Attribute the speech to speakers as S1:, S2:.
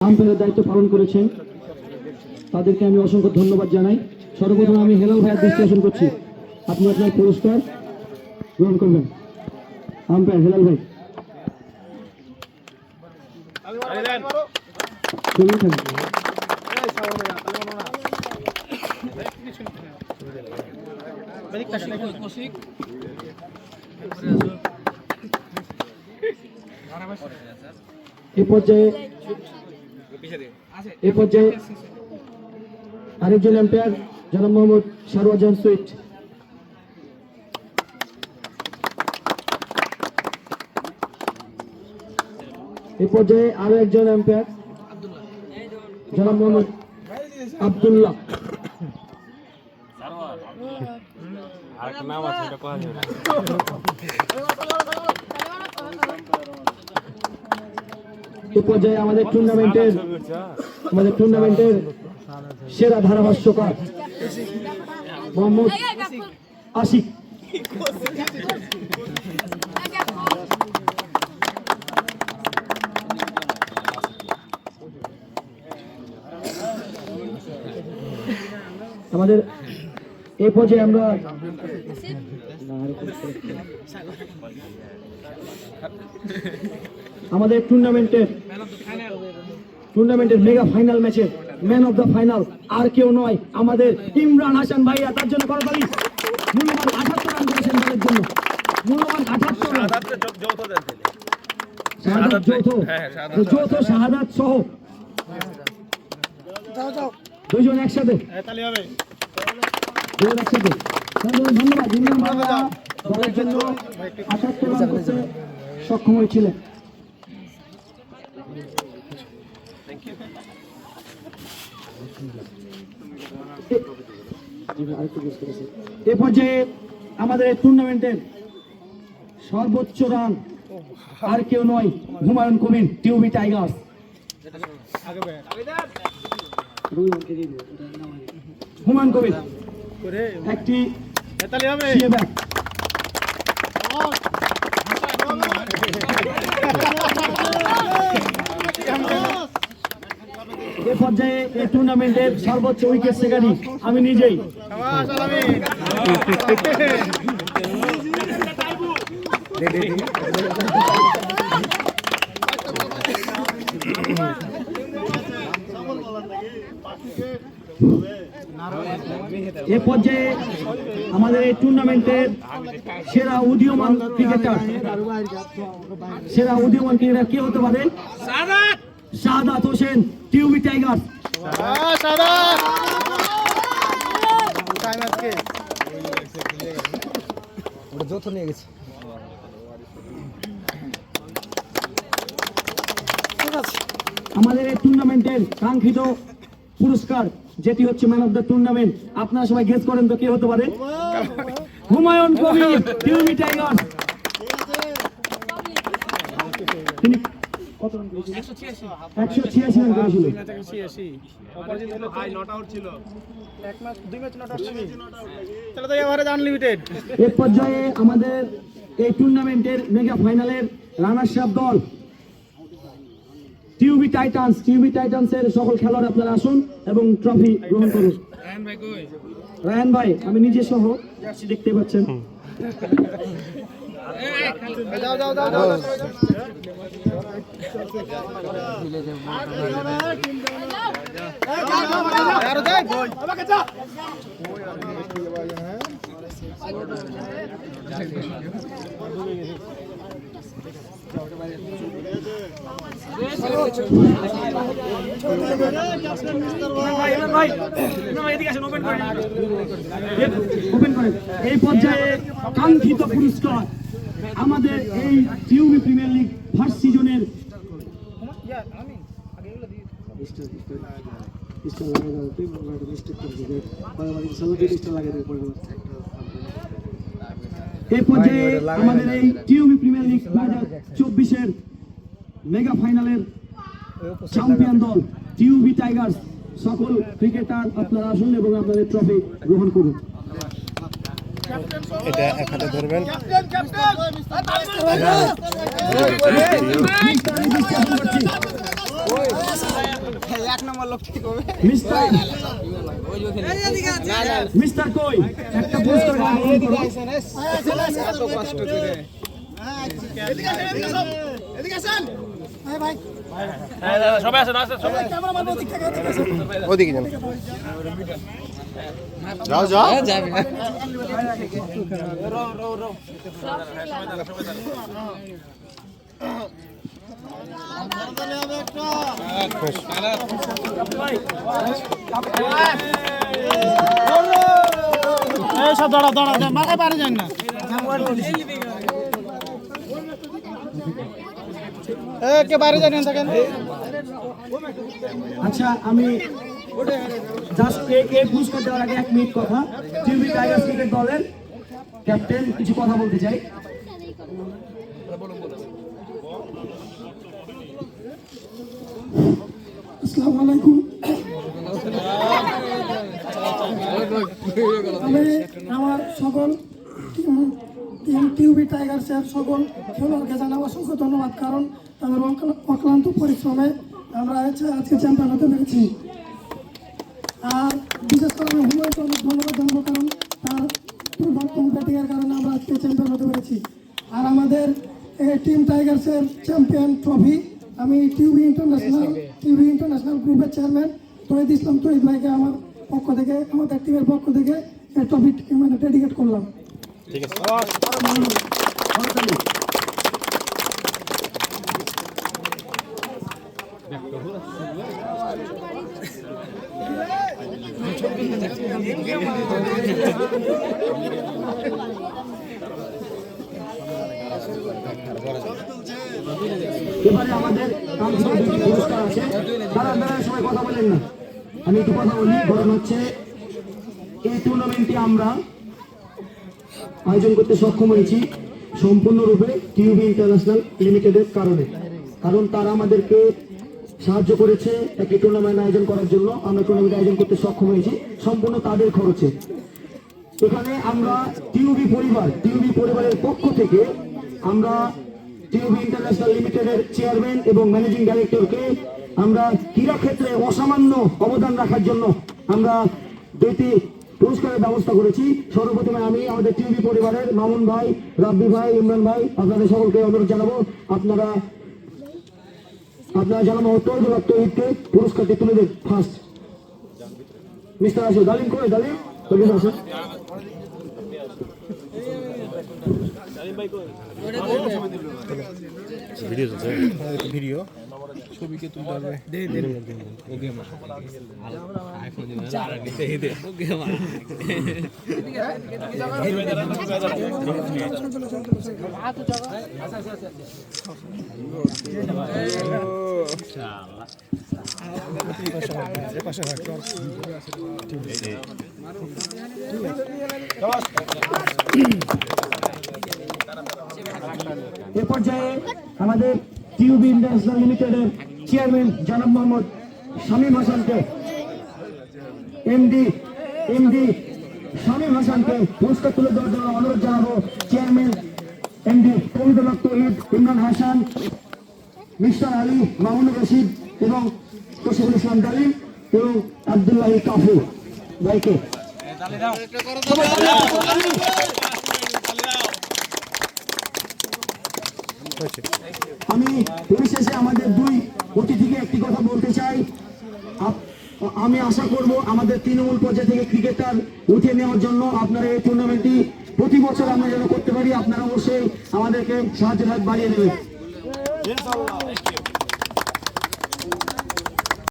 S1: আম্পায়ারের দায়িত্ব পালন করেছেন, তাদেরকে আমি অসংখ্য ধন্যবাদ জানাই। সর্বপ্রথম আমি হেলাল ভাইয়ের দৃষ্টি আকর্ষণ করছি, আপনি আপনার পুরস্কার গ্রহণ করবেন। আম্পায়ার হেলাল ভাই, এ পর্যায়ে আরেকজন আম্পায়ার জনাব মোহাম্মদ সারওয়াজান সুইট। এ পর্যায়ে আরো একজন আম্পায়ার জনাব মোহাম্মদ আব্দুল্লাহ। এ পর্যায়ে আমাদের টুর্নামেন্টের সেরা ধারাভাষ্যকার মোহাম্মদ আশিক। আমাদের এই পর্যায়ে আমরা আমাদের টুর্নামেন্টের মেগা ফাইনাল ম্যাচের ম্যান অফ দ্য ফাইনাল আর কেউ নয়, আমাদের ইমরান হাসান ভাইয়া। তার জন্য করতালি। মূল্যবান 78 রান করেছেন দলের জন্য, মূল্যবান 78 রান, যৌথ শাহাদাত সহ দুইজন একসাথে। ধন্যবাদ ইমরান ভাইয়া, দলের জন্য 78 রান করতে সক্ষম হয়েছিলেন। এ পর্যায়ে আমাদের টুর্নামেন্টের সর্বোচ্চ রান আর কেউ নয়, হুমায়ুন কবির, টিউবি টাইগার্স। হুমায়ুন কবির একটি এ পর্যায়ে এই টুর্নামেন্টের সর্বোচ্চ উইকেট শিকারী আমি নিজেই। এ পর্যায়ে আমাদের এই টুর্নামেন্টের সেরা উদীয়মান ক্রিকেটার কে হতে পারে? শাহাদাত হোসেন, টিউবি টাইগার্স। আমাদের এই টুর্নামেন্টের কাঙ্ক্ষিত পুরস্কার যেটি হচ্ছে ম্যান অফ দ্য টুর্নামেন্ট, আপনারা সবাই গেস করেন তো কে হতে পারে? হুমায়ুন কবির, টিউবি টাইগার্স। তিনি 186 রান করেছিলেন। এর পর্যায়ে আমাদের এই টুর্নামেন্টের মেগা ফাইনালের রানার্স আপ দল টিউবি টাইটান্সের সকল খেলোয়াড় আপনারা আসুন এবং ট্রফি গ্রহণ করুন। রায়ান ভাই, আমি নিজে সহ দেখতে পাচ্ছেন। এই পর্যায়ে কাঙ্ক্ষিত পুরস্কার আমাদের এই টিউবি প্রিমিয়ার লিগ ফার্স্ট সিজনের এই পর্যায়ে আমাদের এই টিউবি প্রিমিয়ার লিগ 2024-এর মেগা ফাইনালের চ্যাম্পিয়ন দল টিউবি টাইগার্স। সকল ক্রিকেটার আপনারা আসুন এবং আপনাদের ট্রফি গ্রহণ করুন।
S2: এটা এক হাতে ধরবেন।
S1: মিস্টার কই একটা পুরস্কার গ্রহণ করুন।
S2: ওদিকে যান, যাও যাও।
S3: সব দৌড়া দৌড়া মাথায় পারে যান না। কে বাইরে জানেন থাকেন।
S1: আচ্ছা আমি জাস্ট এই পুরস্কার দেওয়ার আগে 1 মিনিট কথা, টিউবি টাইগার্স ক্রিকেট দলের ক্যাপ্টেন কিছু কথা বলতে চাই।
S4: আসসালামু আলাইকুম। আমি আমার সকল টিম টিউবি টাইগার্সের সকল খেলোয়াড়কে জানাবো অসংখ্য ধন্যবাদ, কারণ তাদের অক্লান্ত পরিশ্রমে আমরা আজকে চ্যাম্পিয়ন হতে পেরেছি। আর বিশেষ করে আমি হুমায়ুনকে অনেক ধন্যবাদ জানাবো, কারণ তার দুর্দান্ত ব্যাটিংয়ের কারণে আমরা আজকে চ্যাম্পিয়ন হতে পেরেছি। আর আমাদের টিম টাইগার্সের চ্যাম্পিয়ন ট্রফি আমি টিউবি ইন্টারন্যাশনাল গ্রুপের চেয়ারম্যান তহিদ ইসলাম তহিদ ভাইকে আমার পক্ষ থেকে, আমাদের টিমের পক্ষ থেকে ট্রফি মানে ডেডিকেট করলাম।
S2: ঠিক আছে।
S1: এবারে আমাদের পুরস্কার আছে, তারা সবাই কথা বলেন না, আমি একটু কথা বলি। কারণ হচ্ছে এই টুর্নামেন্টটি আমরা আয়োজন করতে সক্ষম হয়েছি সম্পূর্ণরূপে টিউবি ইন্টারন্যাশনাল লিমিটেডের কারণে। কারণ তারা আমাদেরকে সাহায্য করেছে একটি টুর্নামেন্ট আয়োজন করার জন্য। আমরা টুর্নামেন্ট আয়োজন করতে সক্ষম হয়েছি সম্পূর্ণ তাদের খরচে। এখানে আমরা টিউবি পরিবারের পক্ষ থেকে আমরা টিউবি ইন্টারন্যাশনাল লিমিটেডের চেয়ারম্যান এবং ম্যানেজিং ডাইরেক্টরকে আমরা ক্রীড়া ক্ষেত্রে অসামান্য অবদান রাখার জন্য আমরা 2টি পুরস্কারের ব্যবস্থা করেছি। সর্বপ্রথমে আমি আমাদের টিউবি পরিবারের মামুন ভাই, রাব্বি ভাই, ইমরান ভাই, আপনাদের সকলকে অনুরোধ জানাবো আপনারা জানাবো তহিদকে পুরস্কারটি তুলে দেন। ফার্স্ট মিস্টার আসো ডালিম করে ডালিম আসো।
S2: ভিডিও ছবিকে তুলতে হবে।
S1: এ পর্যায়ে আমাদের টিউবি ইন্টারন্যাশনাল লিমিটেডের চেয়ারম্যান জনাব মোহাম্মদ শামীম হাসানকে, এমডি শামীম হাসানকে পুরস্কার তুলে দেওয়ার জন্য অনুরোধ জানাবো। চেয়ারম্যান এমডি তহিদুল্লাহ তহিদ, ইমরান হাসান, মিস্টার আলী, মামুনুর রশিদ এবং তসিফুল ইসলাম ডালিম এবং আব্দুল্লাহ কাফু ভাইকে। আমি পরিশেষে আমাদের 2 অতিথিকে একটি কথা বলতে চাই। আমি আশা করব আমাদের তৃণমূল পর্যায়ে থেকে ক্রিকেটার উঠে নেওয়ার জন্য আপনারা এই টুর্নামেন্টটি প্রতি বছর আমরা যেন করতে পারি। আপনারা অবশ্যই আমাদেরকে সাহায্যের হাত বাড়িয়ে দেবেন।